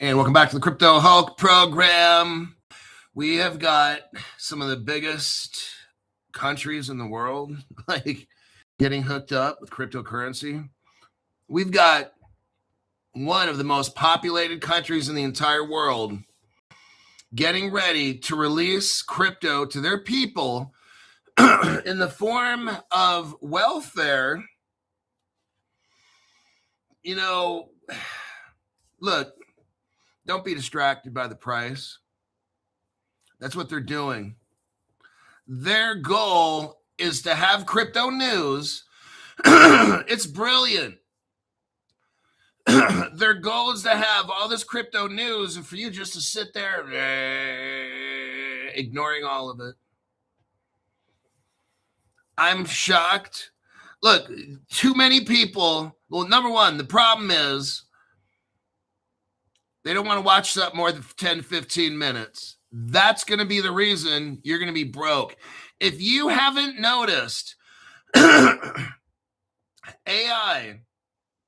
And welcome back to the Crypto Hulk program. We have got some of the biggest countries in the world like getting hooked up with cryptocurrency. We've got one of the most populated countries in the entire world getting ready to release crypto to their people in the form of welfare. You know, look, don't be distracted by the price. That's what they're doing. Their goal is to have crypto news. It's brilliant. Their goal is to have all this crypto news and for you just to sit there ignoring all of it. I'm shocked. Look, too many people. Well, number one, the problem is they don't want to watch something more than 10, 15 minutes. That's going to be the reason you're going to be broke. If you haven't noticed, AI,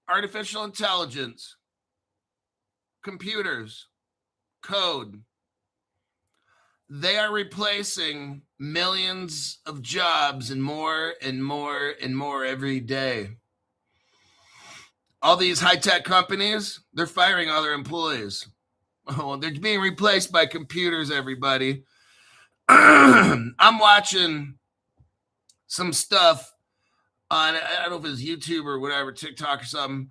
artificial intelligence, computers, code, they are replacing millions of jobs and more and more and more every day. All these high-tech companies, they're firing all their employees. Oh, they're being replaced by computers, everybody. I'm watching some stuff on, I don't know if it's YouTube or whatever, TikTok or something.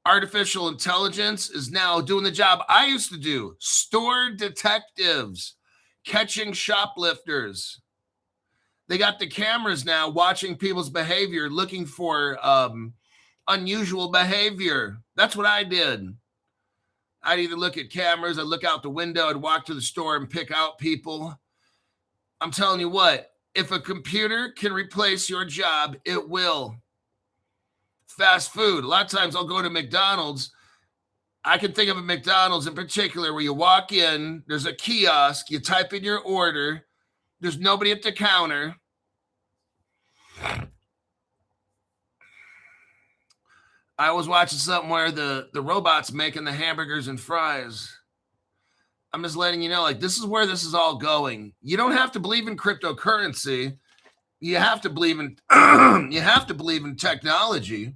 Artificial intelligence is now doing the job I used to do. Store detectives catching shoplifters. They got the cameras now watching people's behavior, looking for unusual behavior. That's what I did. I'd either look at cameras, I'd look out the window, I'd walk to the store and pick out people. I'm telling you what, if a computer can replace your job, it will. Fast food. A lot of times I'll go to McDonald's. I can think of a McDonald's in particular where you walk in, there's a kiosk, you type in your order, there's nobody at the counter. I was watching something where the robot's making the hamburgers and fries. I'm just letting you know, like, this is where this is all going. You don't have to believe in cryptocurrency. You have to believe in you have to believe in technology.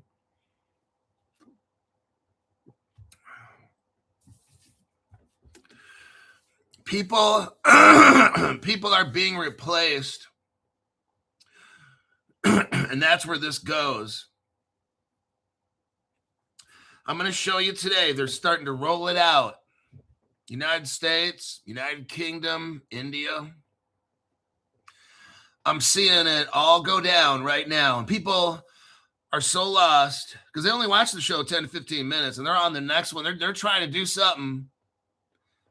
People are being replaced. And that's where this goes. I'm going to show you today. They're starting to roll it out. United States, United Kingdom, India. I'm seeing it all go down right now. And people are so lost because they only watch the show 10 to 15 minutes and they're on the next one. They're trying to do something,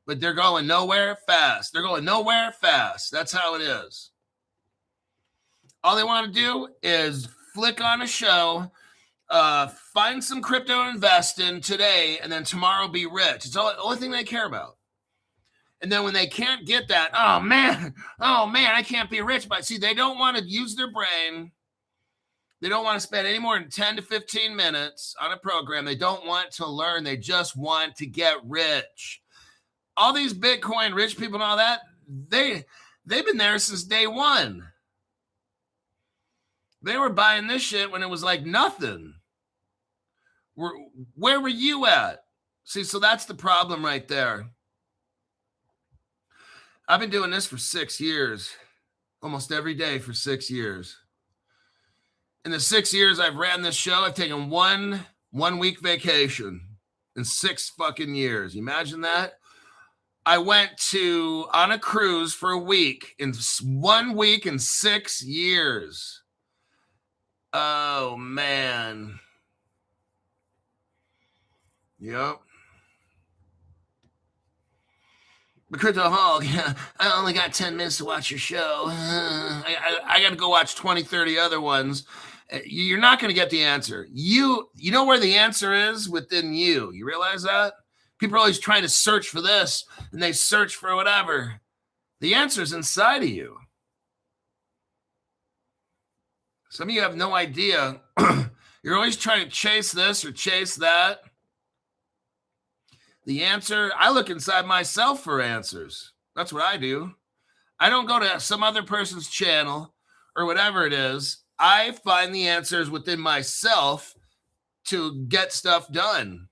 but they're going nowhere fast. They're going nowhere fast. That's how it is. All they want to do is flick on a show, find some crypto to invest in today, and then tomorrow be rich. It's the only thing they care about. And then when they can't get that, oh man, I can't be rich. But see, they don't want to use their brain. They don't want to spend any more than 10 to 15 minutes on a program. They don't want to learn. They just want to get rich. All these Bitcoin rich people and all that, they've been there since day one. They were buying this shit when it was like nothing. Where were you at? See, so that's the problem right there. I've been doing this for 6 years, almost every day for 6 years. In the 6 years I've ran this show, I've taken one week vacation in 6 fucking years. You imagine that? I went on a cruise for a week in 1 week in 6 years. Oh, man. Yep. The Crypto Hulk, yeah, I only got 10 minutes to watch your show. I got to go watch 20, 30 other ones. You're not going to get the answer. You know where the answer is? Within you. You realize that? People are always trying to search for this, and they search for whatever. The answer is inside of you. Some of you have no idea. You're always trying to chase this or chase that. The answer, I look inside myself for answers. That's what I do. I don't go to some other person's channel or whatever it is. I find the answers within myself to get stuff done.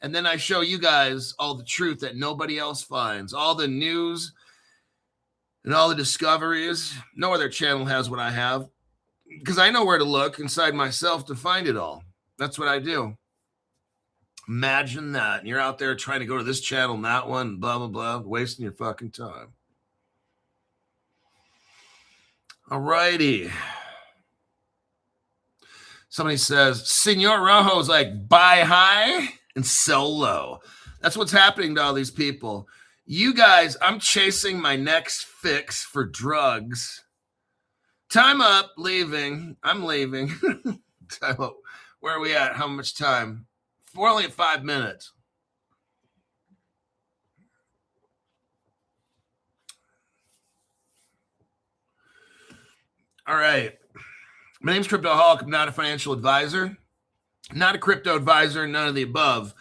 And then I show you guys all the truth that nobody else finds, all the news and all the discoveries. No other channel has what I have because I know where to look inside myself to find it all. That's what I do. Imagine that. And you're out there trying to go to this channel and that one, blah, blah, blah, wasting your fucking time. All righty. Somebody says, Senor Rojo's like, buy high and sell low. That's what's happening to all these people. You guys, I'm chasing my next fix for drugs. Time up, leaving. I'm leaving. Time up. Where are we at? How much time? We're only at 5 minutes. All right. My name's Cryptoholic. I'm not a financial advisor. Not a crypto advisor, none of the above.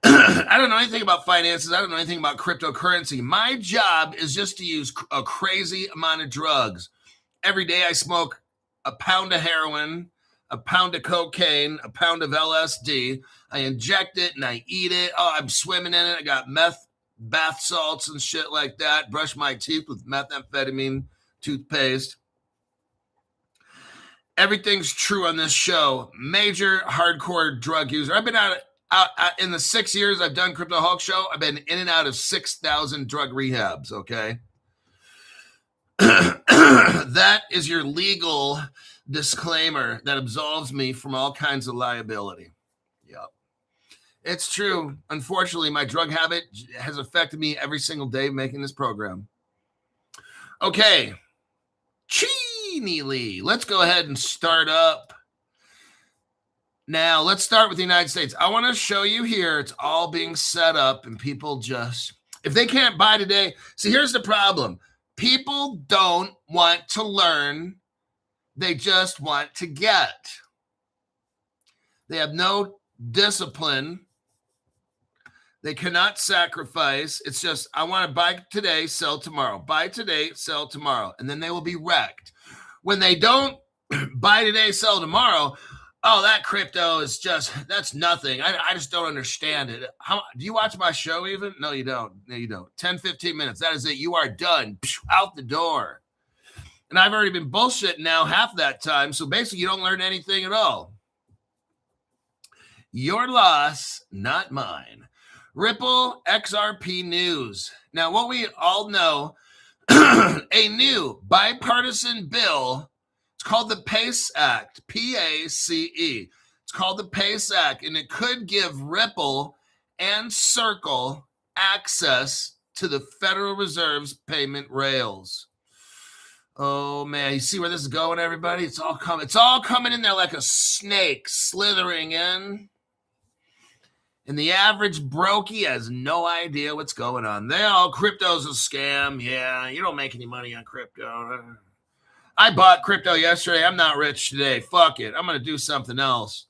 I don't know anything about finances. I don't know anything about cryptocurrency. My job is just to use a crazy amount of drugs. Every day I smoke a pound of heroin, a pound of cocaine, a pound of LSD. I inject it and I eat it. Oh, I'm swimming in it. I got meth, bath salts and shit like that. Brush my teeth with methamphetamine toothpaste. Everything's true on this show. Major hardcore drug user. I've been out in the 6 years I've done Cryptoholic Show. I've been in and out of 6,000 drug rehabs. Okay. That is your legal disclaimer that absolves me from all kinds of liability. Yep. It's true. Unfortunately, my drug habit has affected me every single day making this program. Okay. Lee. Let's go ahead and start up. Now, let's start with the United States. I want to show you here. It's all being set up and people just, if they can't buy today, see, here's the problem. People don't want to learn. They just want to get. They have no discipline. They cannot sacrifice. It's just, I want to buy today, sell tomorrow. Buy today, sell tomorrow. And then they will be wrecked. When they don't buy today, sell tomorrow, oh, that crypto is just, that's nothing. I just don't understand it. How do you watch my show even? No, you don't. No, you don't. 10, 15 minutes. That is it. You are done. Out the door. And I've already been bullshitting now half that time. So basically, you don't learn anything at all. Your loss, not mine. Ripple XRP news. Now, what we all know, a new bipartisan bill. It's called the PACE Act, P-A-C-E. It's called the PACE Act, and it could give Ripple and Circle access to the Federal Reserve's payment rails. Oh, man, you see where this is going, everybody? It's all coming in there like a snake slithering in. And the average brokey has no idea what's going on. Crypto's a scam. Yeah, you don't make any money on crypto. I bought crypto yesterday. I'm not rich today. Fuck it. I'm going to do something else.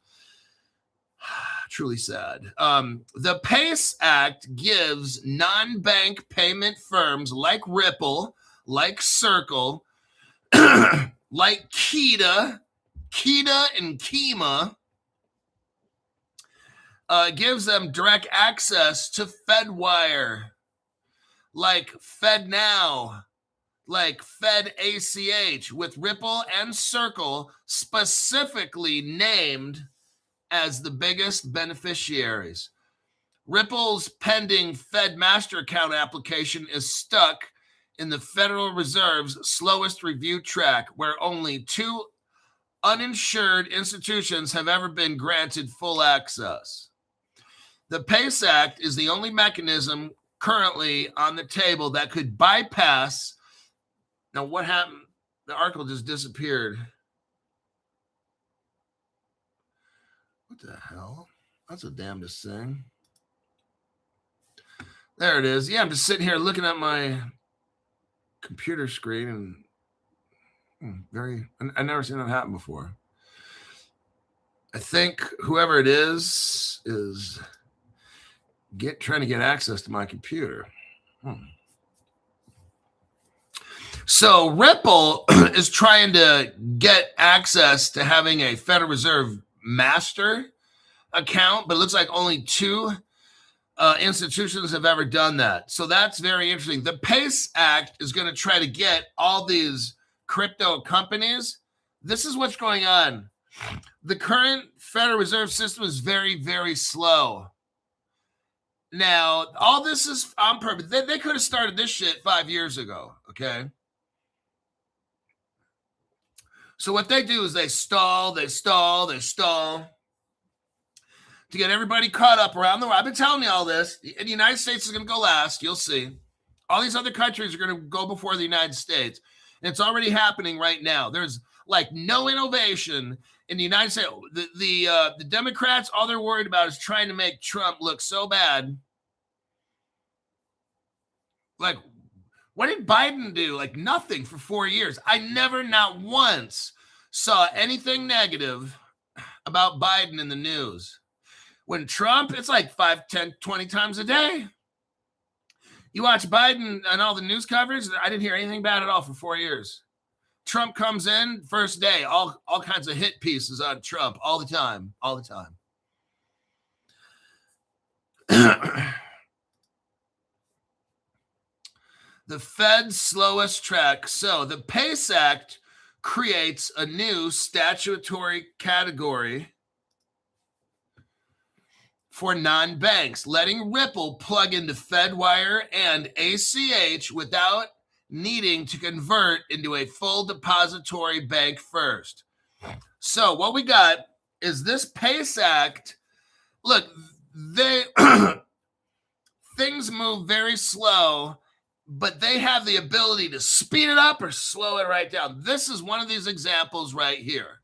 Truly sad. The PACE Act gives non-bank payment firms like Ripple, like Circle, like Kita and Kima, gives them direct access to FedWire, like FedNow, like FedACH, with Ripple and Circle specifically named as the biggest beneficiaries. Ripple's pending Fed Master Account application is stuck in the Federal Reserve's slowest review track, where only 2 uninsured institutions have ever been granted full access. The PACE Act is the only mechanism currently on the table that could bypass. Now, what happened? The article just disappeared. What the hell? That's the damnedest thing. There it is. Yeah, I'm just sitting here looking at my computer screen and I've never seen that happen before. I think whoever it is trying to get access to my computer. So Ripple is trying to get access to having a Federal Reserve master account, but it looks like only 2 institutions have ever done that. So that's very interesting. The PACE Act is going to try to get all these crypto companies. This is what's going on. The current Federal Reserve system is very, very slow. Now, all this is on purpose. They could have started this shit 5 years ago, okay? So what they do is they stall to get everybody caught up around the world. I've been telling you all this. The United States is going to go last. You'll see. All these other countries are going to go before the United States. And it's already happening right now. There's like no innovation in the United States. The Democrats, all they're worried about is trying to make Trump look so bad. Like, what did Biden do? Like nothing for 4 years. I never, not once, saw anything negative about Biden in the news. When Trump, it's like 5, 10, 20 times a day. You watch Biden and all the news coverage, I didn't hear anything bad at all for 4 years. Trump comes in, first day, all kinds of hit pieces on Trump all the time. The Fed's slowest track. So the PACE Act creates a new statutory category for non-banks, letting Ripple plug into FedWire and ACH without needing to convert into a full depository bank first. So what we got is this PACE Act. Look, things move very slow, but they have the ability to speed it up or slow it right down. This is one of these examples right here.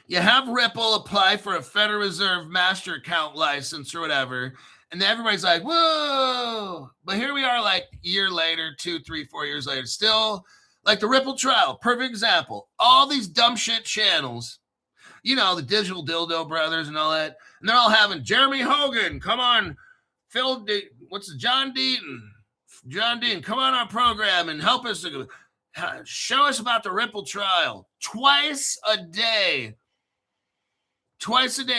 You have Ripple apply for a Federal Reserve master account license or whatever, and everybody's like, whoa. But here we are like a year later, 2, 3, 4 years later, still like the Ripple trial, perfect example. All these dumb shit channels, you know, the Digital Dildo Brothers and all that, and they're all having Jeremy Hogan, come on, John Deaton, come on our program and help us to show us about the Ripple trial. Twice a day,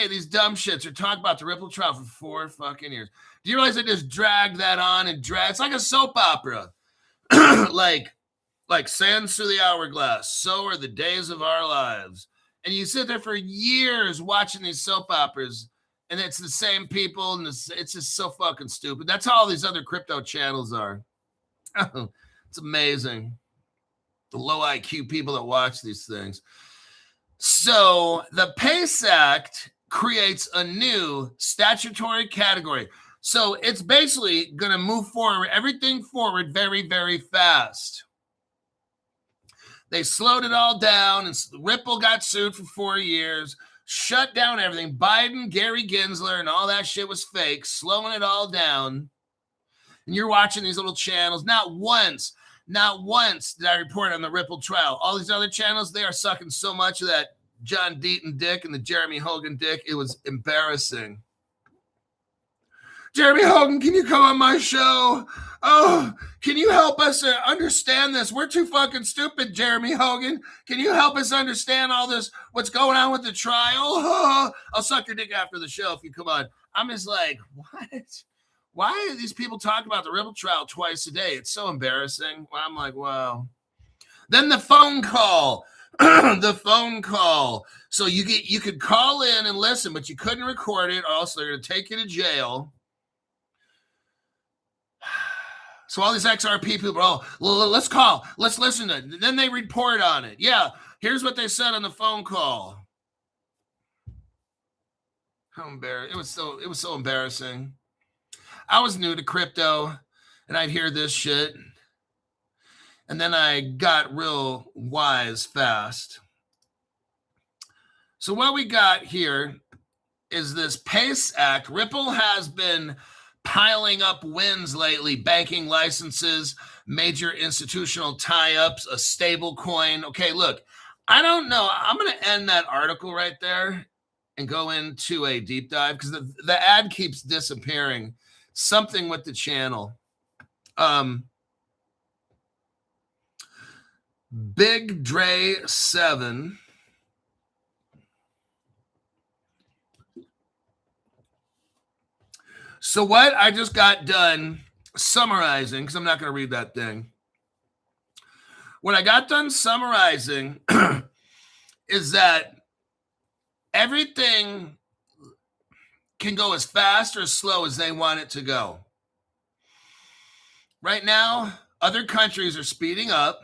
these dumb shits are talking about the Ripple trial for 4 fucking years. Do you realize they just dragged that on and it's like a soap opera. like sands through the hourglass. So are the days of our lives. And you sit there for years watching these soap operas, and it's the same people, and it's just so fucking stupid. That's how all these other crypto channels are. It's amazing. The low IQ people that watch these things. So the PACE Act creates a new statutory category. So it's basically going to move everything forward very, very fast. They slowed it all down, and Ripple got sued for 4 years, shut down everything. Biden, Gary Gensler, and all that shit was fake, slowing it all down. And you're watching these little channels. Not once did I report on the Ripple trial. All these other channels, they are sucking so much of that John Deaton dick and the Jeremy Hogan dick. It was embarrassing. Jeremy Hogan, can you come on my show? Oh, can you help us understand this? We're too fucking stupid, Jeremy Hogan. Can you help us understand all this, what's going on with the trial? Oh, I'll suck your dick after the show if you come on. I'm just like, what? Why are these people talking about the Ripple trial twice a day? It's so embarrassing. I'm like, wow. Then the phone call. The phone call. So you could call in and listen, but you couldn't record it, or else they're going to take you to jail. So all these XRP people, let's call, let's listen to it. Then they report on it. Yeah, here's what they said on the phone call. How embarrassing. It was so embarrassing. I was new to crypto, and I'd hear this shit. And then I got real wise fast. So what we got here is this PACE Act. Ripple has been piling up wins lately, banking licenses, major institutional tie-ups, a stable coin. Okay, look, I don't know. I'm going to end that article right there. and go into a deep dive because the ad keeps disappearing. Something with the channel. Big Dre 7. So what I just got done summarizing, because I'm not going to read that thing. What I got done summarizing is that everything can go as fast or as slow as they want it to go. Right now, other countries are speeding up.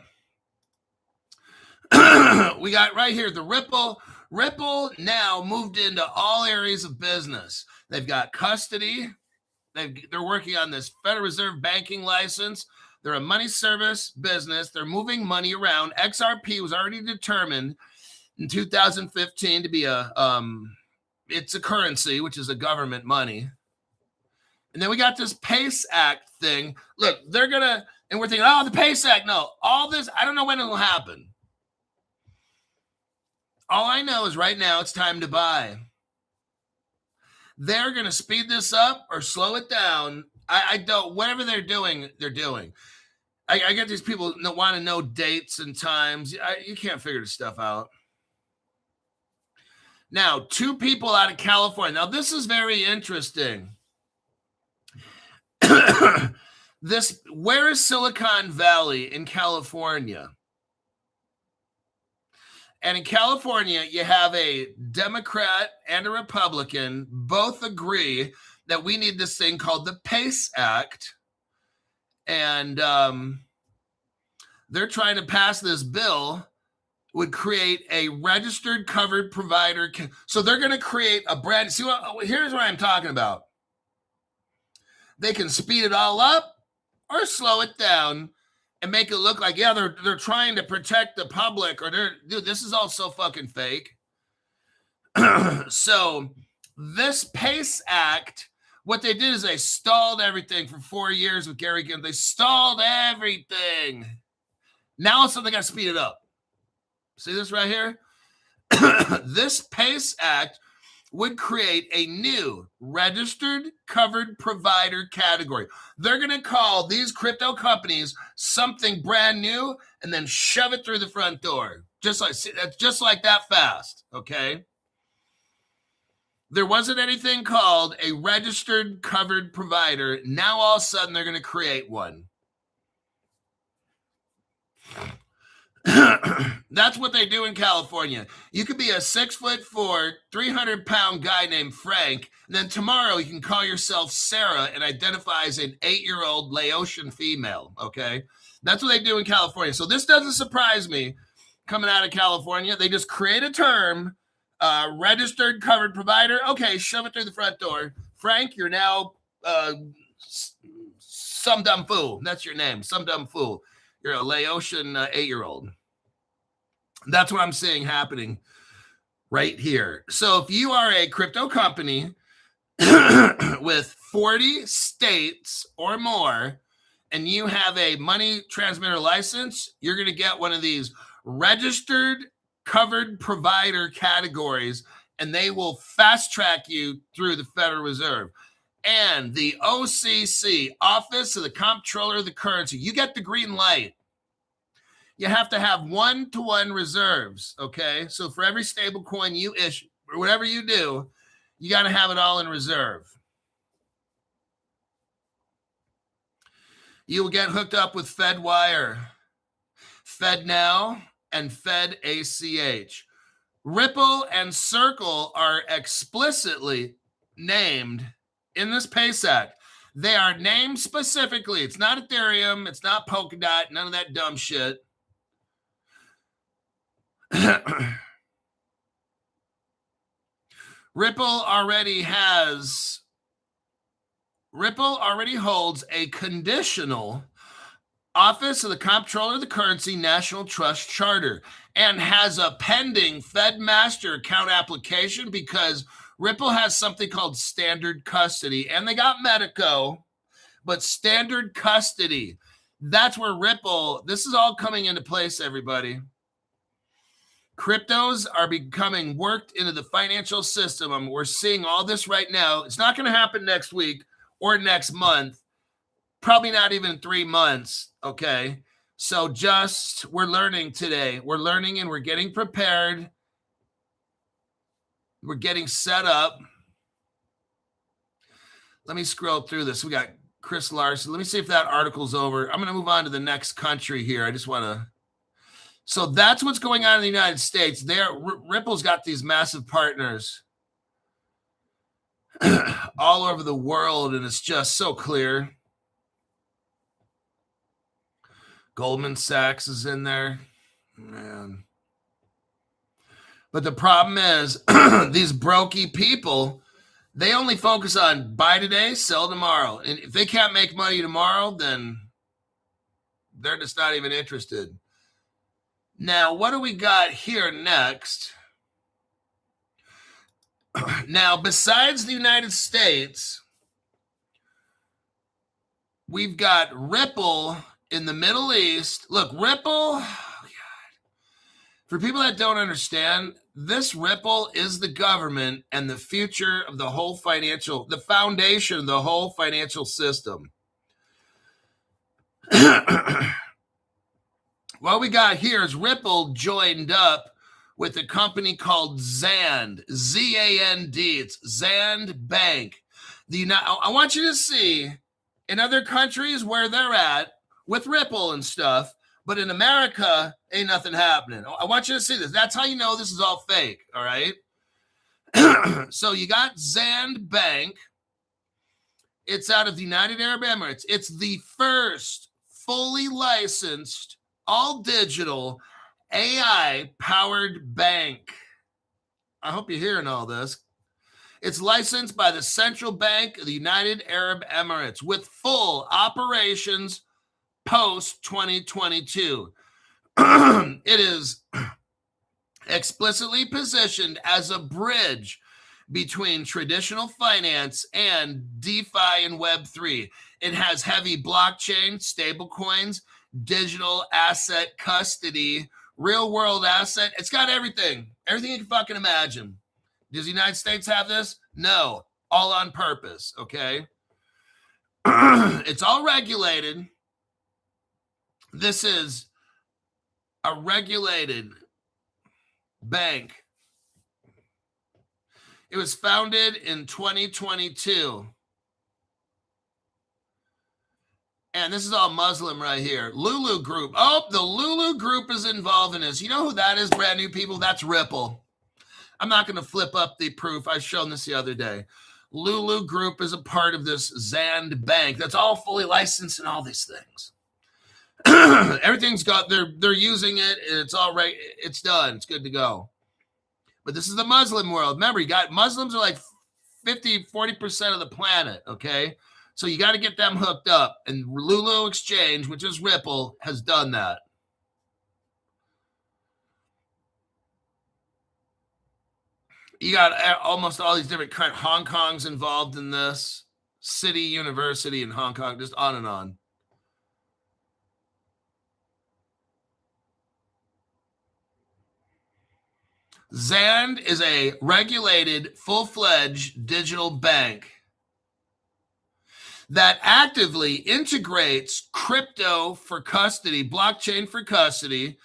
We got right here the Ripple. Ripple now moved into all areas of business. They've got custody. They're working on this Federal Reserve banking license. They're a money service business. They're moving money around. XRP was already determined in 2015 to be it's a currency, which is a government money. And then we got this PACE Act thing. Look, they're going to, and we're thinking, oh, the PACE Act. No, all this, I don't know when it will happen. All I know is right now it's time to buy. They're going to speed this up or slow it down. I don't, whatever they're doing, they're doing. I get these people that want to know dates and times. You can't figure this stuff out. Now, 2 people out of California. Now, this is very interesting. Where is Silicon Valley in California? And in California, you have a Democrat and a Republican both agree that we need this thing called the PACE Act. And they're trying to pass this bill, would create a registered covered provider. So they're going to create a brand. See, here's what I'm talking about. They can speed it all up or slow it down and make it look like, yeah, they're trying to protect the public, or dude, this is all so fucking fake. So this PACE Act, what they did is they stalled everything for 4 years with Gary Ginn. They stalled everything. Now all of a sudden they got to speed it up. See this right here? This PACE Act would create a new registered covered provider category. They're going to call these crypto companies something brand new and then shove it through the front door. Just like that fast, okay? There wasn't anything called a registered covered provider. Now all of a sudden they're going to create one. That's what they do in California. You could be a 6'4", 300-pound guy named Frank, and then tomorrow you can call yourself Sarah and identify as an 8-year-old Laotian female, okay? That's what they do in California. So this doesn't surprise me coming out of California. They just create a term, registered covered provider. Okay, shove it through the front door. Frank, you're now some dumb fool. That's your name, some dumb fool. You're a Laotian 8-year-old. That's what I'm seeing happening right here. So if you are a crypto company with 40 states or more, and you have a money transmitter license, you're going to get one of these registered covered provider categories, and they will fast track you through the Federal Reserve. And the OCC, Office of the Comptroller of the Currency, you get the green light. You have to have 1-to-1 reserves, okay? So for every stable coin you issue, or whatever you do, you got to have it all in reserve. You will get hooked up with FedWire, FedNow, and FedACH. Ripple and Circle are explicitly named in this PACE Act. They are named specifically. It's not Ethereum. It's not Polkadot. None of that dumb shit. Ripple already holds a conditional Office of the Comptroller of the Currency National Trust Charter and has a pending Fed Master Account application because Ripple has something called standard custody, and they got Medico, but standard custody, that's where Ripple, this is all coming into place, everybody. Cryptos are becoming worked into the financial system. We're seeing all this right now. It's not going to happen next week or next month, probably not even 3 months, okay? So we're learning today. We're learning and we're getting prepared. We're getting set up. Let me scroll through this. We got Chris Larson. Let me see if that article's over. I'm going to move on to the next country here. I just want to. So that's what's going on in the United States. Ripple's got these massive partners all over the world, and it's just so clear. Goldman Sachs is in there. Man. But the problem is these brokey people, they only focus on buy today, sell tomorrow. And if they can't make money tomorrow, then they're just not even interested. Now, what do we got here next? Now, besides the United States, we've got Ripple in the Middle East. Look, Ripple, oh God. For people that don't understand, this Ripple is the government and the future of the foundation of the whole financial system. What we got here is Ripple joined up with a company called Zand, Z-A-N-D. It's Zand Bank. I want you to see in other countries where they're at with Ripple and stuff, but in America, ain't nothing happening. I want you to see this. That's how you know this is all fake, all right? So you got Zand Bank. It's out of the United Arab Emirates. It's the first fully licensed, all digital, AI-powered bank. I hope you're hearing all this. It's licensed by the Central Bank of the United Arab Emirates with full operations post-2022. It is explicitly positioned as a bridge between traditional finance and DeFi and Web3. It has heavy blockchain, stablecoins, digital asset custody, real-world asset. It's got everything. Everything you can fucking imagine. Does the United States have this? No. All on purpose, okay? It's all regulated. This is a regulated bank. It was founded in 2022. And this is all Muslim right here. Lulu Group. Oh, the Lulu Group is involved in this. You know who that is, brand new people? That's Ripple. I'm not going to flip up the proof. I've shown this the other day. Lulu Group is a part of this Zand Bank. That's all fully licensed and all these things. Everything's got, they're using it. And it's all right. It's done. It's good to go. But this is the Muslim world. Remember, you got Muslims are like 40% of the planet, okay? So you got to get them hooked up. And Lulu Exchange, which is Ripple, has done that. You got almost all these different kinds. Hong Kong's involved in this. City University in Hong Kong, just on and on. Zand is a regulated, full-fledged digital bank that actively integrates crypto for custody, blockchain for custody,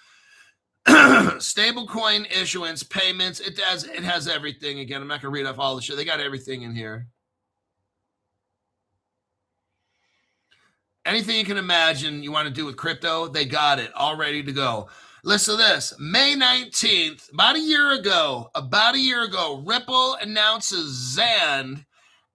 stablecoin issuance, payments. It has everything. Again, I'm not going to read off all the shit. They got everything in here. Anything you can imagine you want to do with crypto, they got it all ready to go. Listen to this. May 19th, about a year ago, Ripple announces Zand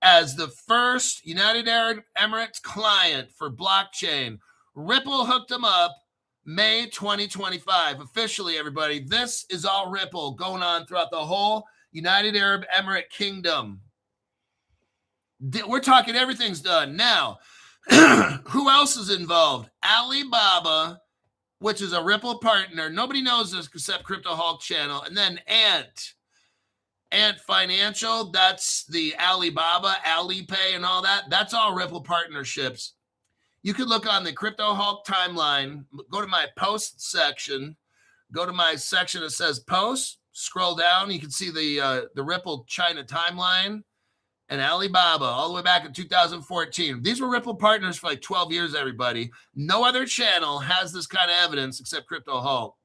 as the first United Arab Emirates client for blockchain. Ripple hooked them up May 2025. Officially, everybody, this is all Ripple going on throughout the whole United Arab Emirate Kingdom. We're talking everything's done. Now, who else is involved? Alibaba, which is a Ripple partner. Nobody knows this except Crypto Hulk channel. And then Ant Financial, that's the Alibaba, Alipay, and all that. That's all Ripple partnerships. You could look on the Crypto Hulk timeline, go to my post section, go to my section that says posts, scroll down, you can see the Ripple China timeline and Alibaba all the way back in 2014. These were Ripple partners for like 12 years, everybody. No other channel has this kind of evidence except Crypto Hulk.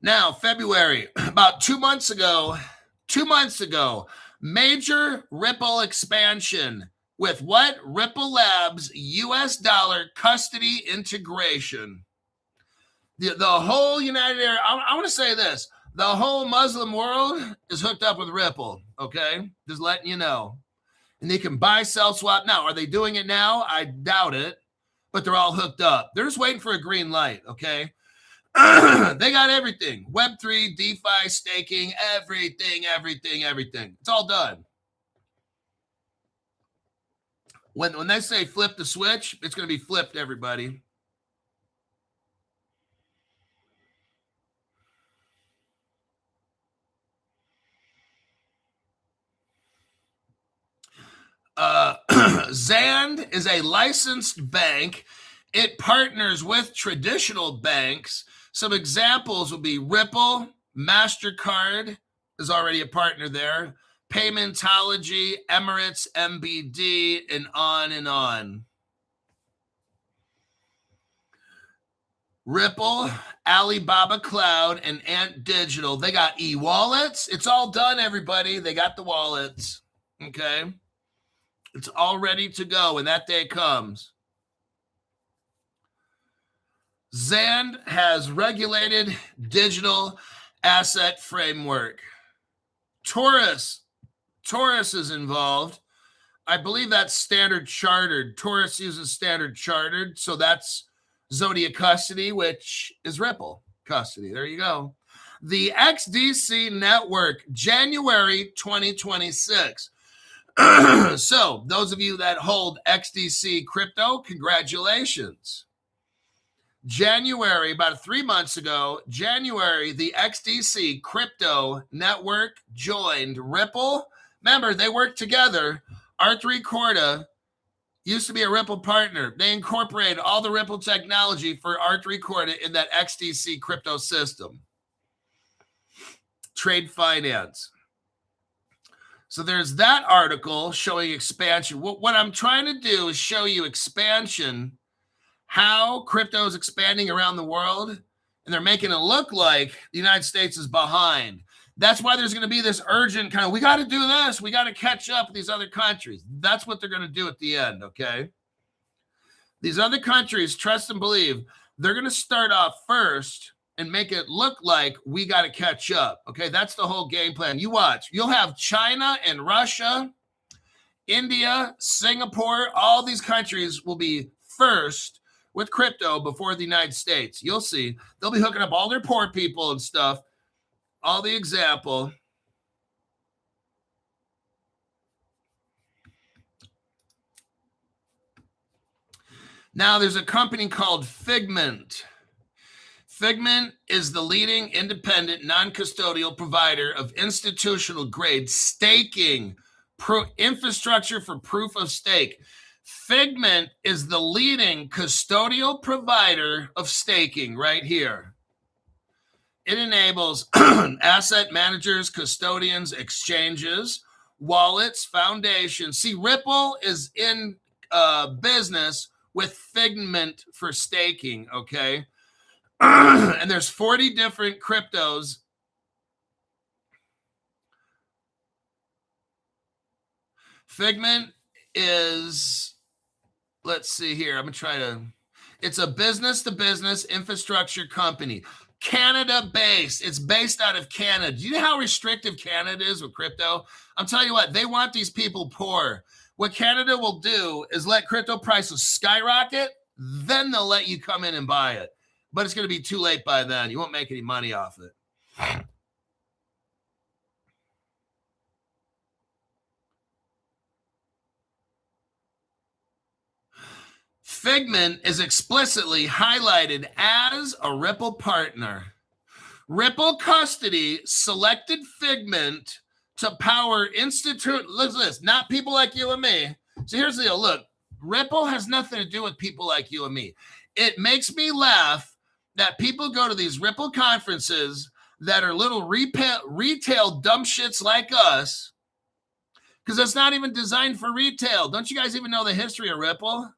Now, February, about 2 months ago, major Ripple expansion with what? Ripple Labs US dollar custody integration. The whole United Arab, I want to say this. The whole Muslim world is hooked up with Ripple, okay? Just letting you know. And they can buy, sell, swap. Now, are they doing it now? I doubt it, but they're all hooked up. They're just waiting for a green light, okay? They got everything. Web3, DeFi, staking, everything. It's all done. When they say flip the switch, it's going to be flipped, everybody. Zand is a licensed bank. It partners with traditional banks. Some examples would be Ripple, MasterCard is already a partner there, Paymentology, Emirates, MBD, and on and on. Ripple, Alibaba Cloud, and Ant Digital. They got e-wallets. It's all done, everybody. They got the wallets. Okay. It's all ready to go when that day comes. Zand has regulated digital asset framework. Taurus is involved. I believe that's Standard Chartered. Taurus uses Standard Chartered, so that's Zodiac Custody, which is Ripple Custody. There you go. The XDC network, January 2026. So those of you that hold XDC crypto, congratulations. January, about 3 months ago, the XDC crypto network joined Ripple. Remember, they worked together. R3 Corda used to be a Ripple partner. They incorporated all the Ripple technology for R3 Corda in that XDC crypto system. Trade finance. So there's that article showing expansion. What I'm trying to do is show you expansion, how crypto is expanding around the world, and they're making it look like the United States is behind. That's why there's going to be this urgent kind of, we got to do this. We got to catch up with these other countries. That's what they're going to do at the end, okay? These other countries, trust and believe, they're going to start off first and make it look like we got to catch up, okay? That's the whole game plan. You watch. You'll have China and Russia, India, Singapore, all these countries will be first with crypto before the United States. You'll see. They'll be hooking up all their poor people and stuff. All the example. Now there's a company called Figment. Figment is the leading independent non-custodial provider of institutional grade staking infrastructure for proof of stake. Figment is the leading custodial provider of staking right here. It enables asset managers, custodians, exchanges, wallets, foundations. See, Ripple is in business with Figment for staking, okay? And there's 40 different cryptos. Figment is, let's see here. I'm going to try to, it's a business-to-business infrastructure company. Canada-based. It's based out of Canada. Do you know how restrictive Canada is with crypto? I'm telling you what, they want these people poor. What Canada will do is let crypto prices skyrocket, then they'll let you come in and buy it. But it's going to be too late by then. You won't make any money off it. Figment is explicitly highlighted as a Ripple partner. Ripple Custody selected Figment to power institute. Look at this, not people like you and me. So here's the deal. Look, Ripple has nothing to do with people like you and me. It makes me laugh that people go to these Ripple conferences that are little retail dumb shits like us, because it's not even designed for retail. Don't you guys even know the history of Ripple?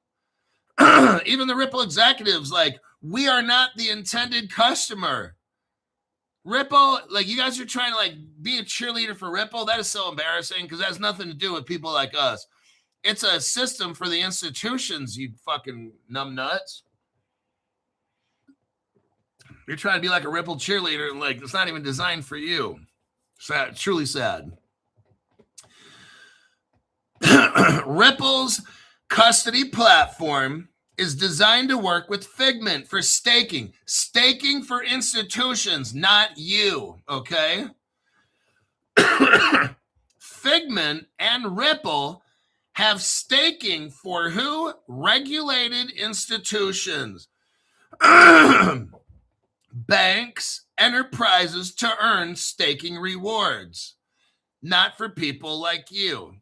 Even the Ripple executives, like, we are not the intended customer. Ripple, like, you guys are trying to, like, be a cheerleader for Ripple. That is so embarrassing, because that has nothing to do with people like us. It's a system for the institutions, you fucking numbnuts. You're trying to be like a Ripple cheerleader, and, like, it's not even designed for you. Sad, truly sad. Ripple's custody platform is designed to work with Figment for staking. Staking for institutions, not you, okay? Figment and Ripple have staking for who? Regulated institutions. Banks, enterprises to earn staking rewards, not for people like you.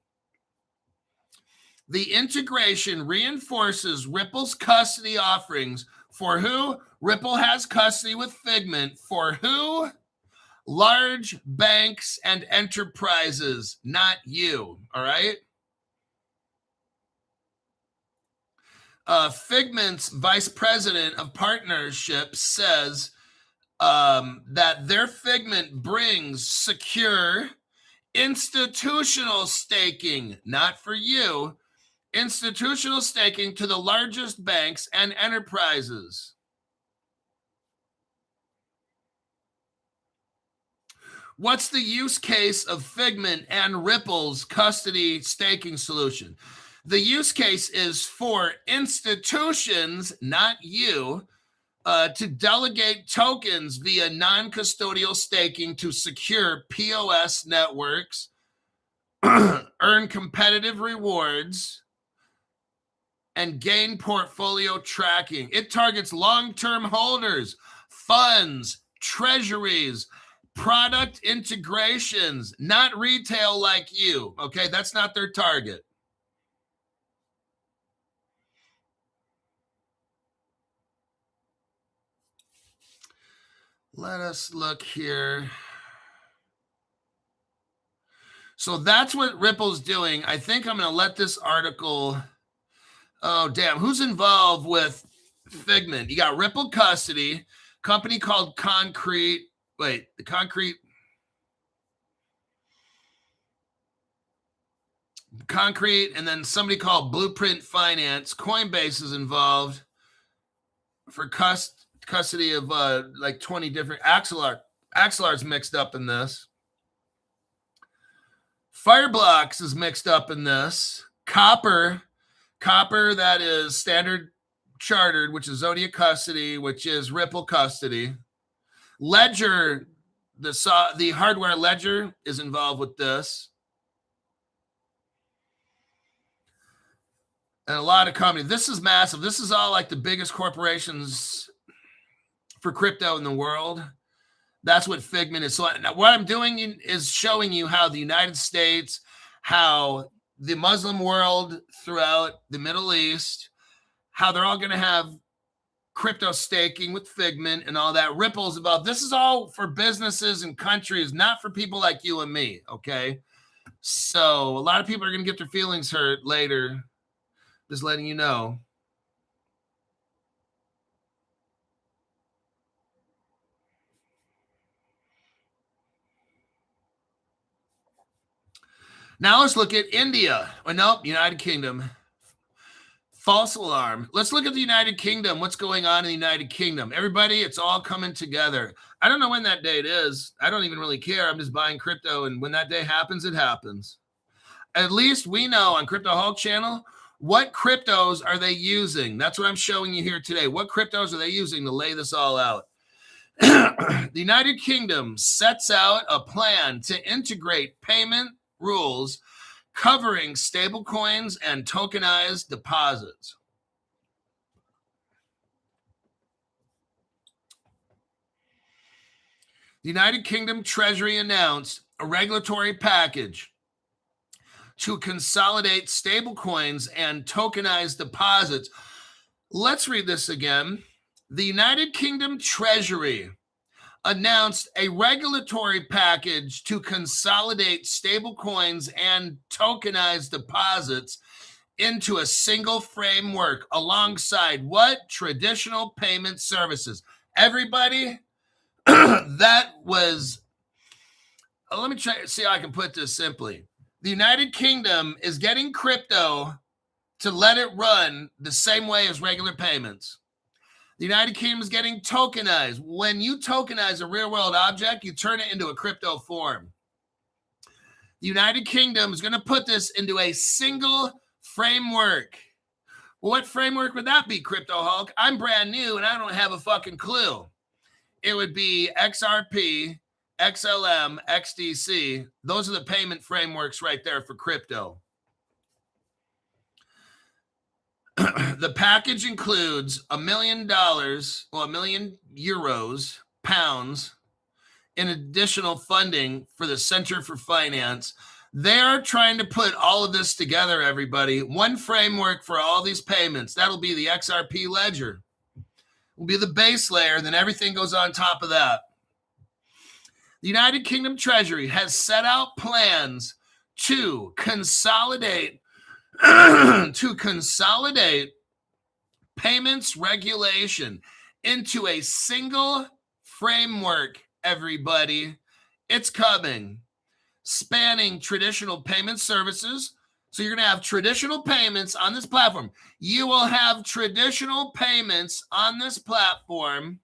The integration reinforces Ripple's custody offerings for who? Ripple has custody with Figment for who? Large banks and enterprises, not you, all right? Figment's vice president of partnerships says that their Figment brings secure institutional staking, not for you, institutional staking to the largest banks and enterprises. What's the use case of Figment and Ripple's custody staking solution? The use case is for institutions, not you, to delegate tokens via non-custodial staking to secure POS networks, earn competitive rewards, and gain portfolio tracking. It targets long-term holders, funds, treasuries, product integrations, not retail like you, okay? That's not their target. Let us look here. So that's what Ripple's doing. I think I'm going to let this article... Oh, damn. Who's involved with Figment? You got Ripple Custody, company called Concrete, and then somebody called Blueprint Finance. Coinbase is involved for custody of like 20 different Axelar's mixed up in this. Fireblocks is mixed up in this. Copper, that is Standard Chartered, which is Zodiac Custody, which is Ripple Custody. Ledger, the hardware Ledger is involved with this. And a lot of companies. This is massive. This is all like the biggest corporations for crypto in the world. That's what Figment is. So now what I'm doing is showing you how the United States, how the Muslim world throughout the Middle East, how they're all going to have crypto staking with Figment and all that. Ripple's about. This is all for businesses and countries, not for people like you and me, okay? So a lot of people are going to get their feelings hurt later. Just letting you know. Now let's look at India. Oh, nope, United Kingdom. False alarm. Let's look at the United Kingdom. What's going on in the United Kingdom? Everybody, it's all coming together. I don't know when that date is. I don't even really care. I'm just buying crypto, and when that day happens, it happens. At least we know on Crypto Hulk channel, what cryptos are they using? That's what I'm showing you here today. What cryptos are they using to lay this all out? The United Kingdom sets out a plan to integrate payment rules covering stablecoins and tokenized deposits. The United Kingdom Treasury announced a regulatory package to consolidate stablecoins and tokenized deposits. Let's read this again. The United Kingdom Treasury announced a regulatory package to consolidate stablecoins and tokenized deposits into a single framework alongside what? Traditional payment services. Everybody, that was, let me try see how I can put this simply. The United Kingdom is getting crypto to let it run the same way as regular payments. The United Kingdom is getting tokenized. When you tokenize a real world object, you turn it into a crypto form. The United Kingdom is going to put this into a single framework. Well, what framework would that be, Crypto Hulk? I'm brand new and I don't have a fucking clue. It would be XRP, XLM, XDC. Those are the payment frameworks right there for crypto. The package includes $1 million, well, €1 million, pounds, in additional funding for the Center for Finance. They are trying to put all of this together, everybody. One framework for all these payments. That'll be the XRP ledger. Will be the base layer, then everything goes on top of that. The United Kingdom Treasury has set out plans to consolidate payments regulation into a single framework, everybody. It's coming, spanning traditional payment services. So you're going to have traditional payments on this platform. You will have traditional payments on this platform.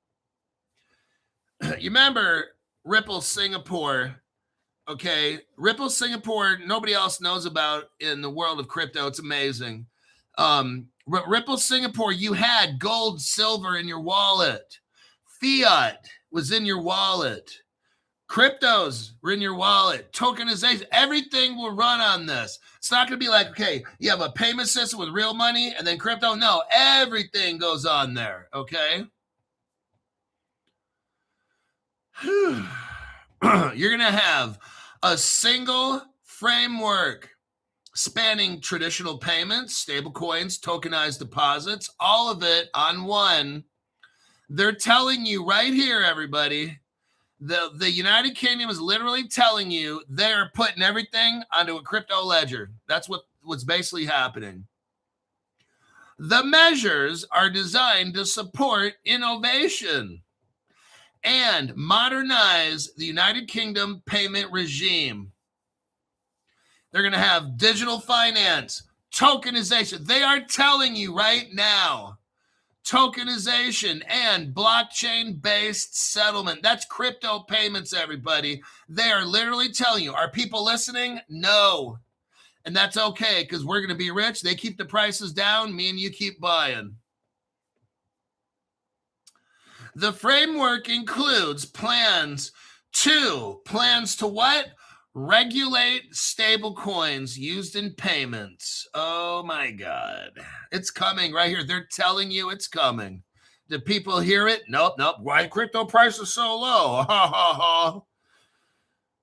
You remember Ripple Singapore, okay? Ripple Singapore, nobody else knows about in the world of crypto. It's amazing. Ripple Singapore, you had gold, silver in your wallet. Fiat was in your wallet. Cryptos were in your wallet. Tokenization, everything will run on this. It's not going to be like, okay, you have a payment system with real money and then crypto. No, everything goes on there, okay? You're going to have a single framework spanning traditional payments, stablecoins, tokenized deposits, all of it on one. They're telling you right here, everybody, the United Kingdom is literally telling you they're putting everything onto a crypto ledger. That's what's basically happening. The measures are designed to support innovation and modernize the United Kingdom payment regime. They're going to have digital finance, tokenization. They are telling you right now, tokenization and blockchain-based settlement. That's crypto payments, everybody. They are literally telling you. Are people listening? No. And that's okay, because we're going to be rich. They keep the prices down. Me and you keep buying. The framework includes plans to what? Regulate stablecoins used in payments. Oh my God. It's coming right here. They're telling you it's coming. Do people hear it? Nope. Why crypto price is so low?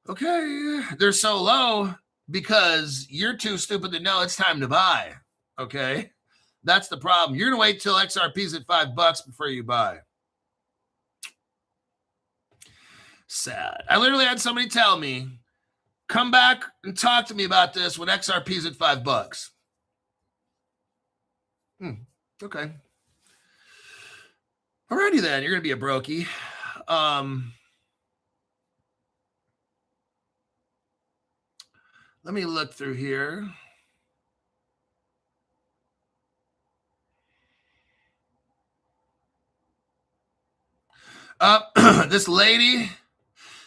Okay. They're so low because you're too stupid to know it's time to buy. Okay. That's the problem. You're going to wait till XRP's at $5 before you buy. Sad. I literally had somebody tell me, come back and talk to me about this when XRP's at $5. Okay. Alrighty then. You're going to be a brokey. Let me look through here.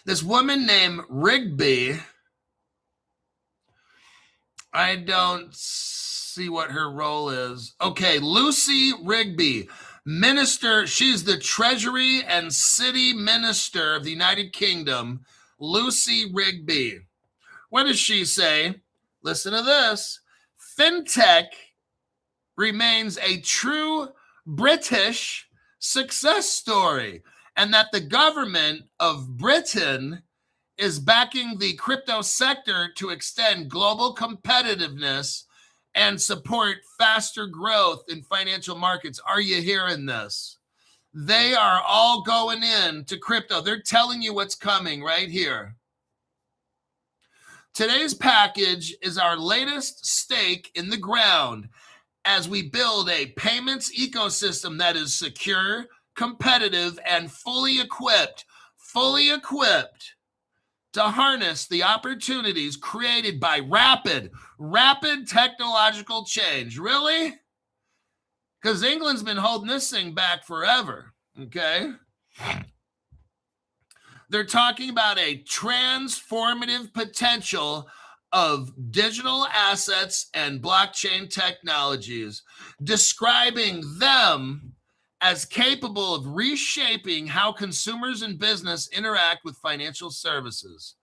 This woman named Rigby, I don't see what her role is. Okay, Lucy Rigby, minister. She's the Treasury and City Minister of the United Kingdom. Lucy Rigby. What does she say? Listen to this. Fintech remains a true British success story, and that the government of Britain is backing the crypto sector to extend global competitiveness and support faster growth in financial markets. Are you hearing this? They are all going in to crypto. They're telling you what's coming right here. Today's package is our latest stake in the ground as we build a payments ecosystem that is secure, competitive, and fully equipped to harness the opportunities created by rapid technological change. Really? Because England's been holding this thing back forever, okay? They're talking about a transformative potential of digital assets and blockchain technologies, describing them as capable of reshaping how consumers and business interact with financial services.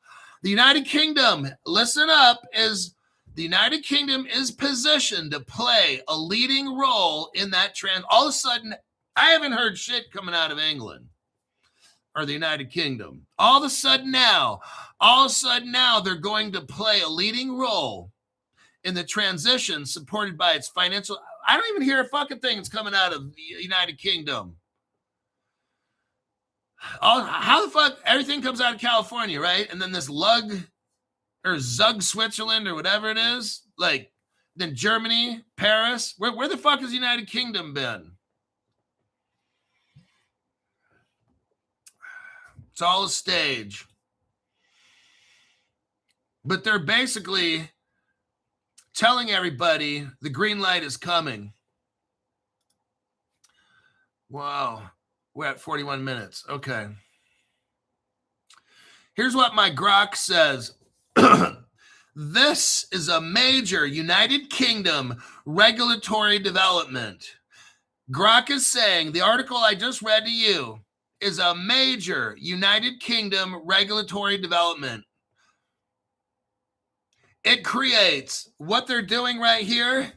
The United Kingdom, listen up, the United Kingdom is positioned to play a leading role in that trend. All of a sudden, I haven't heard shit coming out of England or the United Kingdom. All of a sudden now, they're going to play a leading role in the transition supported by its financial. I don't even hear a fucking thing that's coming out of the United Kingdom. How the fuck everything comes out of California, right? And then this lug or Zug, Switzerland, or whatever it is, like then Germany, Paris. Where the fuck has the United Kingdom been? It's all a stage. But they're basically telling everybody the green light is coming. Wow. We're at 41 minutes. Okay. Here's what my grok says. This is a major United Kingdom regulatory development. Grok is saying the article I just read to you is a major United Kingdom regulatory development. It creates what they're doing right here.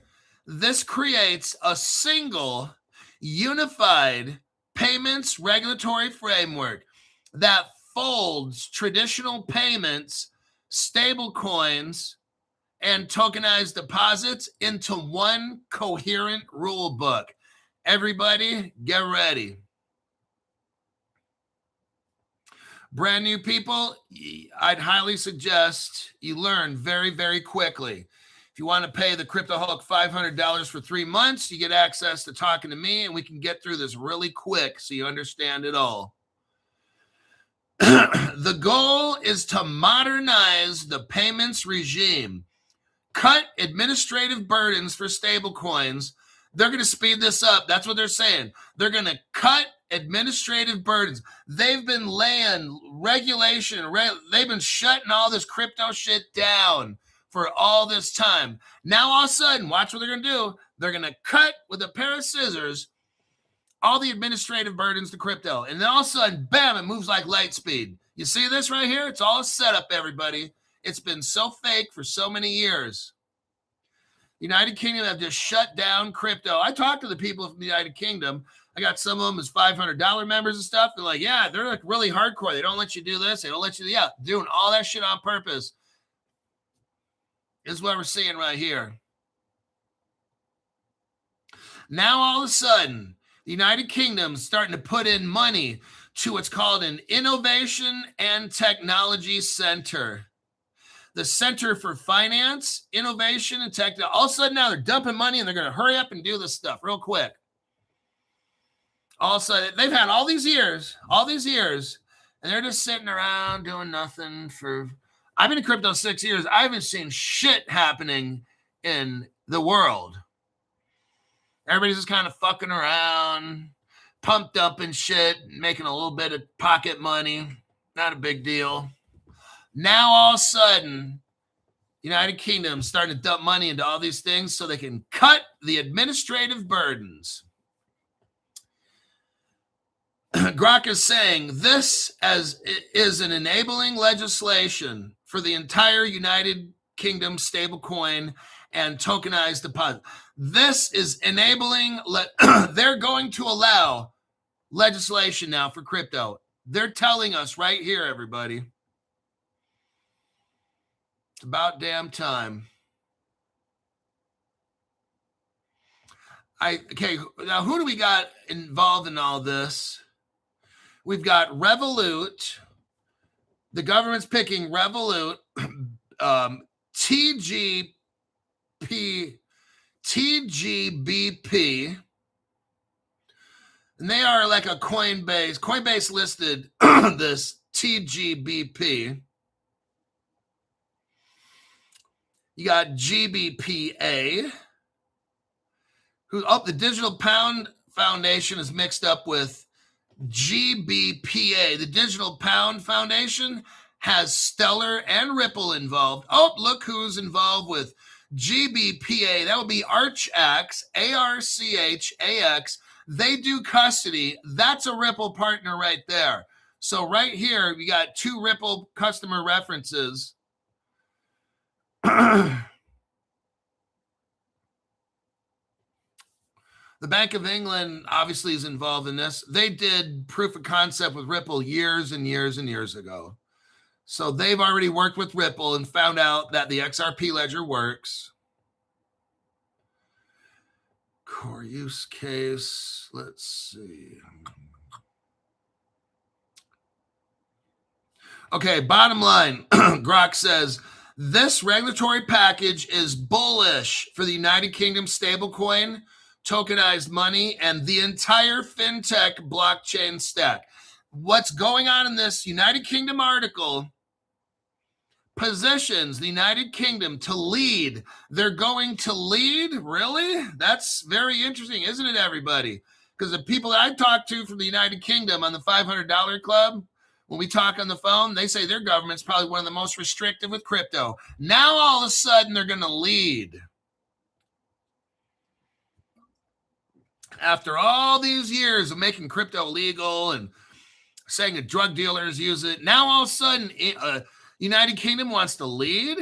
This creates a single unified payments regulatory framework that folds traditional payments, stable coins, and tokenized deposits into one coherent rule book. Everybody, get ready. Brand new people, I'd highly suggest you learn very, very quickly. If you want to pay the Cryptoholic $500 for 3 months, you get access to talking to me, and we can get through this really quick so you understand it all. The goal is to modernize the payments regime, cut administrative burdens for stablecoins. They're going to speed this up. That's what they're saying. They're going to cut administrative burdens. They've been laying regulation. They've been shutting all this crypto shit down for all this time. Now, all of a sudden, watch what they're going to do. They're going to cut with a pair of scissors all the administrative burdens to crypto. And then all of a sudden, bam, it moves like light speed. You see this right here? It's all a setup, everybody. It's been so fake for so many years. United Kingdom have just shut down crypto. I talked to the people from the United Kingdom. I got some of them as $500 members and stuff. They're like, yeah, they're like really hardcore. They don't let you do this. They don't let you, doing all that shit on purpose. This is what we're seeing right here. Now, all of a sudden, the United Kingdom is starting to put in money to what's called an Innovation and Technology Center. The Center for Finance, Innovation, and Technology. All of a sudden now they're dumping money and they're going to hurry up and do this stuff real quick. All of a sudden, they've had all these years, and they're just sitting around doing nothing for... I've been in crypto 6 years. I haven't seen shit happening in the world. Everybody's just kind of fucking around, pumped up and shit, making a little bit of pocket money. Not a big deal. Now, all of a sudden, United Kingdom starting to dump money into all these things so they can cut the administrative burdens. Grok is saying this is an enabling legislation for the entire United Kingdom stablecoin and tokenized deposit. This is enabling, they're going to allow legislation now for crypto. They're telling us right here, everybody. It's about damn time. Okay, now who do we got involved in all this? We've got Revolut. The government's picking Revolut, TGBP, and they are like a Coinbase. Coinbase listed this TGBP. You got GBPA. The Digital Pound Foundation is mixed up with GBPA. The Digital Pound Foundation has Stellar and Ripple involved. Oh, look who's involved with GBPA. That would be ArchX, ARCHAX. They do custody. That's a Ripple partner right there. So right here, we got 2 Ripple customer references. The Bank of England obviously is involved in this. They did proof of concept with Ripple years and years and years ago. So they've already worked with Ripple and found out that the XRP ledger works. Core use case. Let's see. Okay, bottom line. Grok says, this regulatory package is bullish for the United Kingdom stablecoin, tokenized money, and the entire fintech blockchain stack. What's going on in this United Kingdom article positions the United Kingdom to lead. They're going to lead? Really? That's very interesting, isn't it, everybody? Because the people that I talk to from the United Kingdom on the $500 Club, when we talk on the phone, they say their government's probably one of the most restrictive with crypto. Now, all of a sudden, they're going to lead. After all these years of making crypto legal and saying that drug dealers use it, now all of a sudden, United Kingdom wants to lead.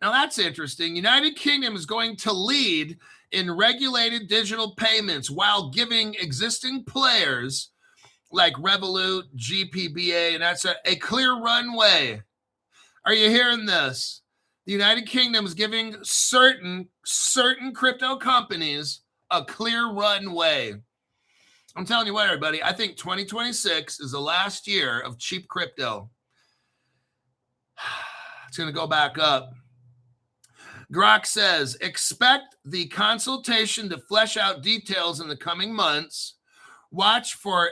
Now that's interesting. United Kingdom is going to lead in regulated digital payments while giving existing players like Revolut, GPBA, and that's a clear runway. Are you hearing this? The United Kingdom is giving certain crypto companies a clear runway. I'm telling you what, everybody, I think 2026 is the last year of cheap crypto. It's going to go back up. Grok says, expect the consultation to flesh out details in the coming months. Watch for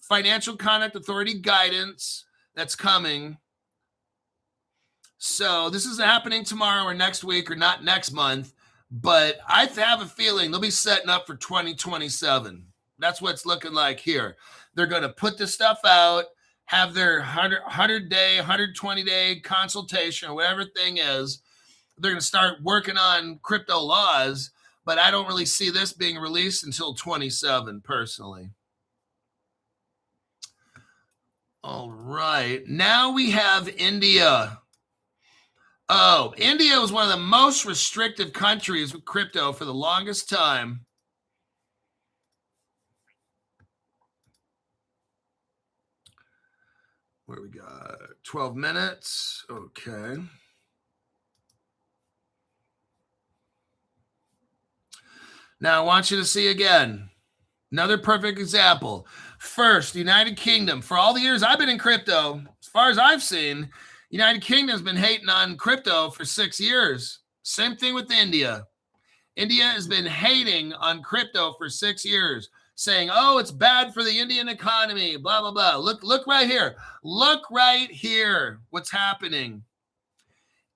Financial Conduct Authority guidance that's coming. So this isn't happening tomorrow or next week or not next month, but I have a feeling they'll be setting up for 2027. That's what it's looking like here. They're going to put this stuff out, have their 100-day, 120-day consultation or whatever thing is. They're going to start working on crypto laws, but I don't really see this being released until 27 personally. All right. Now we have India. Oh, India was one of the most restrictive countries with crypto for the longest time. Where we got 12 minutes. Okay. Now I want you to see again. Another perfect example. First, the United Kingdom. For all the years I've been in crypto, as far as I've seen, United Kingdom's been hating on crypto for 6 years. Same thing with India. India has been hating on crypto for 6 years, saying, oh, it's bad for the Indian economy, blah, blah, blah. Look right here. Look right here what's happening.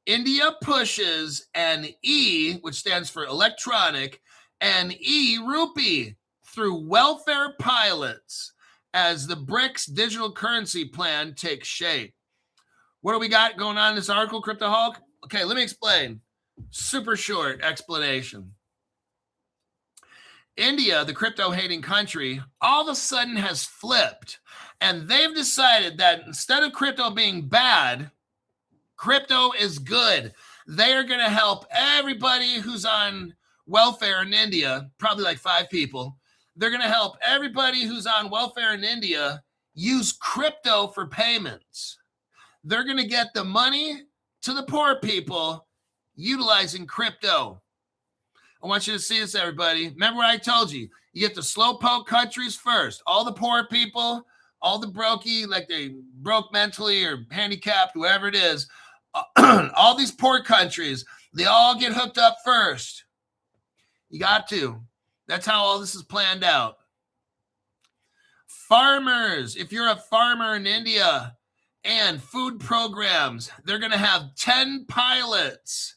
India pushes an E, which stands for electronic, and e-rupee through welfare pilots as the BRICS digital currency plan takes shape. What do we got going on in this article, Cryptoholic? Okay, let me explain. Super short explanation. India, the crypto-hating country, all of a sudden has flipped, and they've decided that instead of crypto being bad, crypto is good. They are going to help everybody who's on welfare in India, probably like 5 people. They're going to help everybody who's on welfare in India use crypto for payments. They're going to get the money to the poor people utilizing crypto. I want you to see this, everybody. Remember what I told you. You get the slowpoke countries first. All the poor people, all the brokey, like they broke mentally or handicapped, whoever it is, all these poor countries, they all get hooked up first. You got to. That's how all this is planned out. Farmers, if you're a farmer in India, and food programs, they're going to have 10 pilots,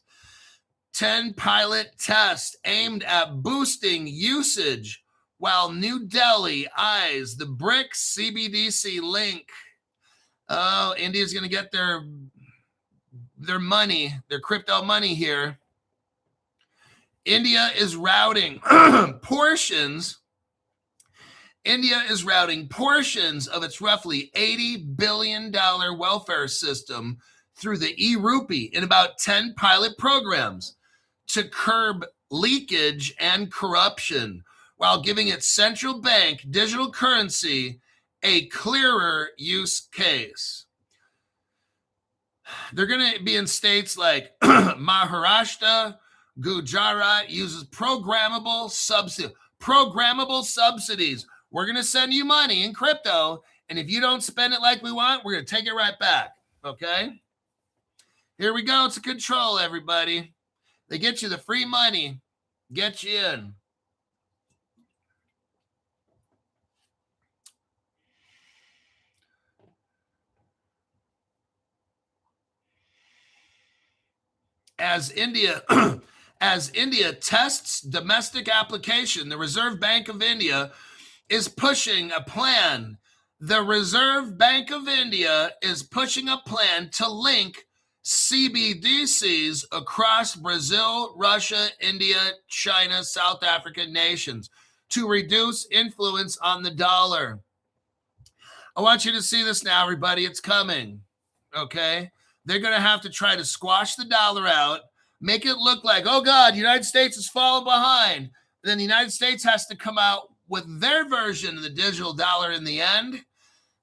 10 pilot tests aimed at boosting usage while New Delhi eyes the BRICS CBDC link. Oh, India's going to get their money, their crypto money here. India is routing portions of its roughly $80 billion welfare system through the e-rupee in about 10 pilot programs to curb leakage and corruption, while giving its central bank digital currency a clearer use case. They're going to be in states like Maharashtra, Gujarat uses programmable subsidies. We're going to send you money in crypto, and if you don't spend it like we want, we're going to take it right back, okay? Here we go. It's a control, everybody. They get you the free money, get you in. As India tests domestic application, the Reserve Bank of India is pushing a plan. The Reserve Bank of India is pushing a plan to link CBDCs across Brazil, Russia, India, China, South Africa nations to reduce influence on the dollar. I want you to see this now, everybody. It's coming, okay? They're going to have to try to squash the dollar out, make it look like, oh, God, the United States is falling behind. Then the United States has to come out with their version of the digital dollar in the end.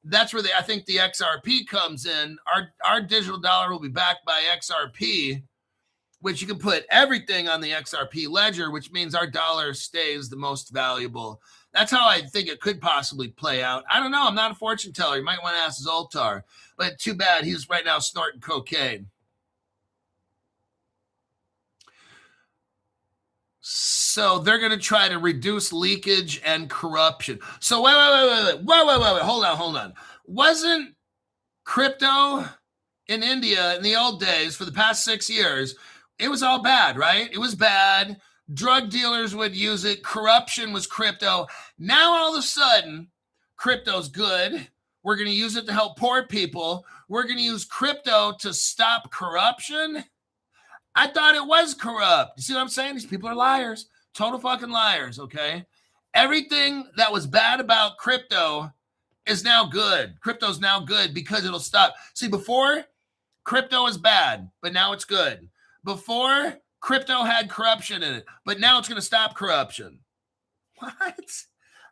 That's where I think the XRP comes in. Our digital dollar will be backed by XRP, which you can put everything on the XRP ledger, which means our dollar stays the most valuable. That's how I think it could possibly play out. I don't know. I'm not a fortune teller. You might want to ask Zoltar. But too bad. He's right now snorting cocaine. So they're going to try to reduce leakage and corruption. So wait. Hold on. Wasn't crypto in India in the old days for the past 6 years, it was all bad, right? It was bad. Drug dealers would use it. Corruption was crypto. Now all of a sudden, crypto's good. We're going to use it to help poor people. We're going to use crypto to stop corruption. I thought it was corrupt. You see what I'm saying? These people are liars. Total fucking liars, okay? Everything that was bad about crypto is now good. Crypto's now good because it'll stop. See, before, crypto was bad, but now it's good. Before, crypto had corruption in it, but now it's going to stop corruption. What?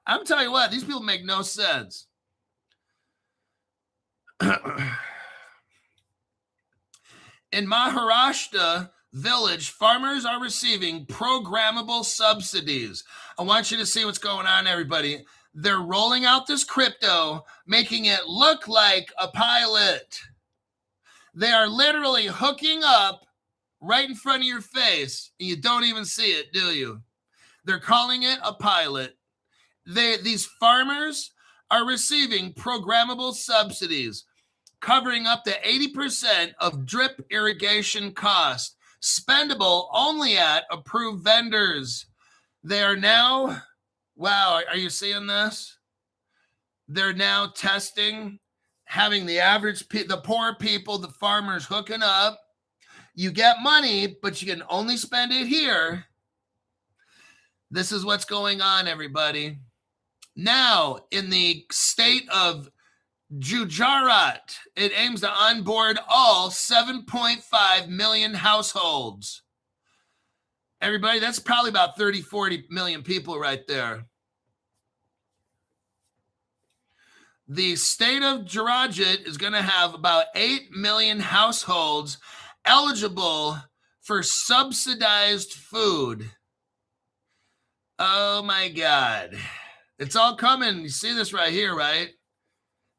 I'm telling you what, these people make no sense. In Maharashtra village, farmers are receiving programmable subsidies. I want you to see what's going on, everybody. They're rolling out this crypto, making it look like a pilot. They are literally hooking up right in front of your face, and you don't even see it, do you? They're calling it a pilot. These farmers are receiving programmable subsidies, covering up to 80% of drip irrigation cost, spendable only at approved vendors. They are now, wow, are you seeing this? They're now testing, having the poor people, the farmers hooking up. You get money, but you can only spend it here. This is what's going on, everybody. Now, in the state of Gujarat, it aims to onboard all 7.5 million households. Everybody, that's probably about 30, 40 million people right there. The state of Gujarat is going to have about 8 million households eligible for subsidized food. Oh my God. It's all coming. You see this right here, right?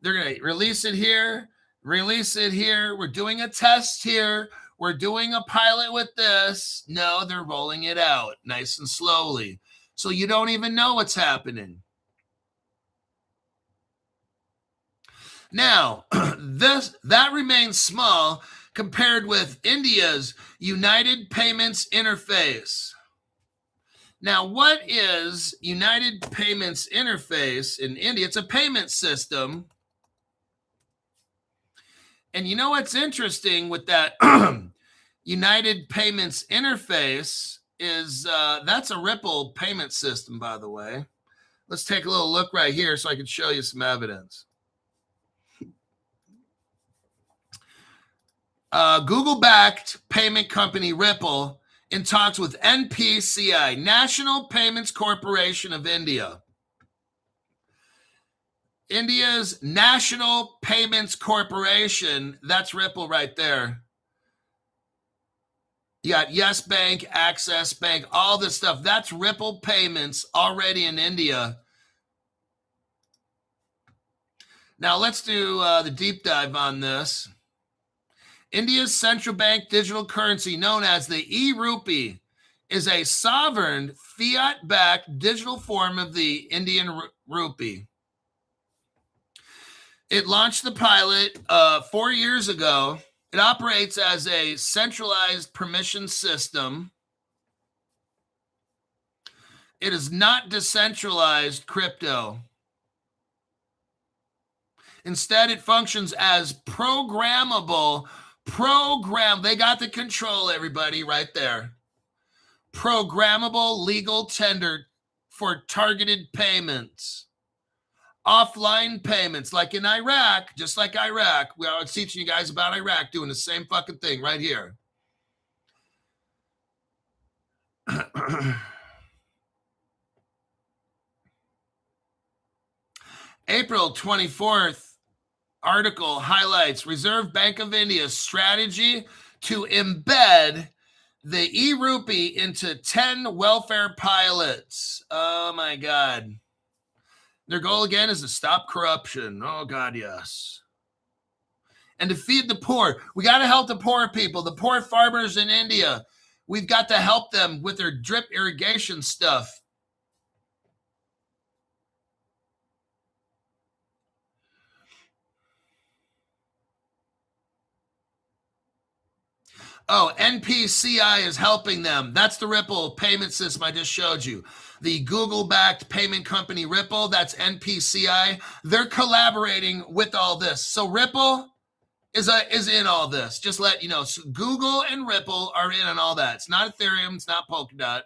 They're going to release it here, release it here. We're doing a test here. We're doing a pilot with this. No, they're rolling it out nice and slowly. So you don't even know what's happening. Now, that remains small compared with India's United Payments Interface. Now, what is United Payments Interface in India? It's a payment system. And you know what's interesting with that United Payments Interface is that's a Ripple payment system, by the way. Let's take a little look right here so I can show you some evidence. Google-backed payment company Ripple in talks with NPCI, National Payments Corporation of India. India's National Payments Corporation, that's Ripple right there. You got Yes Bank, Access Bank, all this stuff. That's Ripple Payments already in India. Now let's do the deep dive on this. India's central bank digital currency known as the e-rupee is a sovereign fiat-backed digital form of the Indian rupee. It launched the pilot 4 years ago. It operates as a centralized permission system. It is not decentralized crypto. Instead, it functions as programmable. They got the control, everybody, right there. Programmable legal tender for targeted payments. Offline payments, like in Iraq, just like Iraq. I was teaching you guys about Iraq, doing the same fucking thing right here. April 24th article highlights Reserve Bank of India's strategy to embed the e-rupee into 10 welfare pilots. Oh my God. Their goal again is to stop corruption. Oh God, yes. And to feed the poor. We got to help the poor people, the poor farmers in India. We've got to help them with their drip irrigation stuff. Oh, NPCI is helping them. That's the Ripple payment system I just showed you. The Google-backed payment company Ripple, that's NPCI. They're collaborating with all this. So Ripple is in all this. Just let you know. So Google and Ripple are in on all that. It's not Ethereum. It's not Polkadot.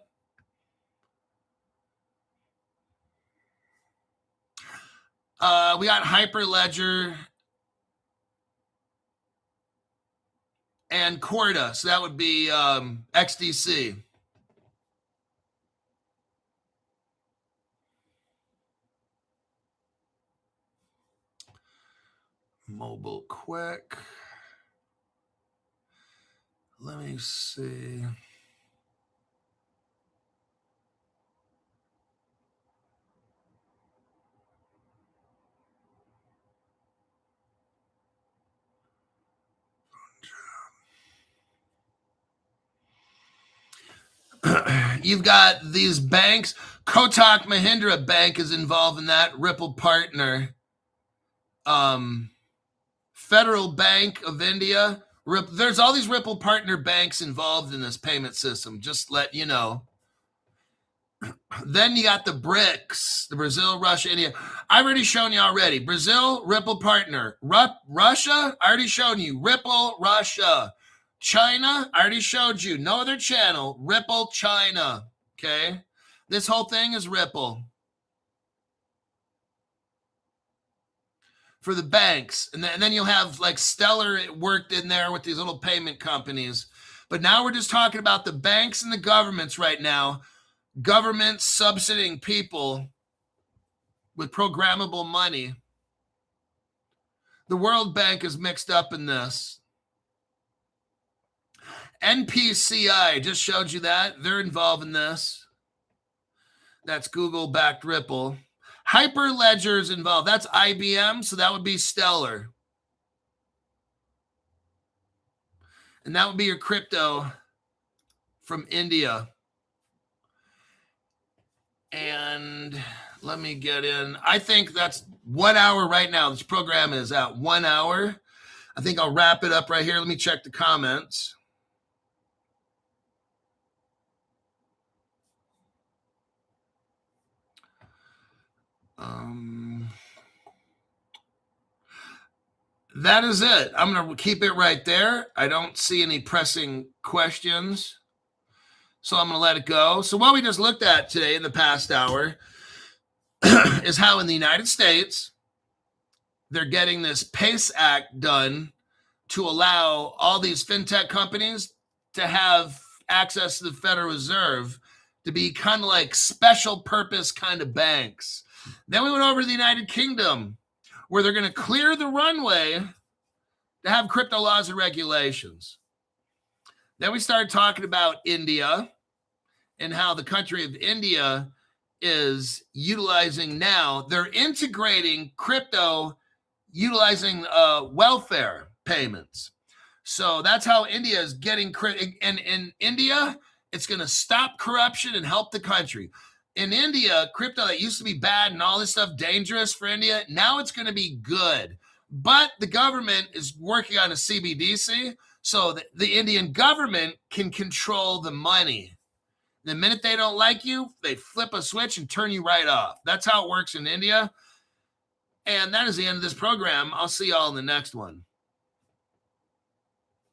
We got Hyperledger and Corda. So that would be XDC. Mobile quick. Let me see. You've got these banks. Kotak Mahindra Bank is involved in that. Ripple Partner. Federal Bank of India. There's all these Ripple Partner banks involved in this payment system. Just let you know. Then you got the BRICS, the Brazil, Russia, India. I've already shown you already. Brazil, Ripple Partner. Russia, I already shown you. Ripple, Russia. China, I already showed you. No other channel. Ripple, China. Okay? This whole thing is Ripple. For the banks. And then you'll have like Stellar worked in there with these little payment companies. But now we're just talking about the banks and the governments right now. Governments subsidizing people with programmable money. The World Bank is mixed up in this. NPCI, just showed you that. They're involved in this. That's Google-backed Ripple. Hyperledger's involved. That's IBM, so that would be Stellar. And that would be your crypto from India. And let me get in. I think that's 1 hour right now. This program is at 1 hour. I think I'll wrap it up right here. Let me check the comments. That is it. I'm going to keep it right there. I don't see any pressing questions, so I'm going to let it go. So what we just looked at today in the past hour is how in the United States, they're getting this PACE Act done to allow all these fintech companies to have access to the Federal Reserve to be kind of like special purpose kind of banks. Then we went over to the United Kingdom, where they're going to clear the runway to have crypto laws and regulations. Then we started talking about India and how the country of India is utilizing now. They're integrating crypto utilizing welfare payments. So that's how India is getting and in India, it's going to stop corruption and help the country. In India, crypto that used to be bad and all this stuff dangerous for India, now it's going to be good. But the government is working on a CBDC, so that the Indian government can control the money. The minute they don't like you, they flip a switch and turn you right off. That's how it works in India. And that is the end of this program. I'll see y'all in the next one.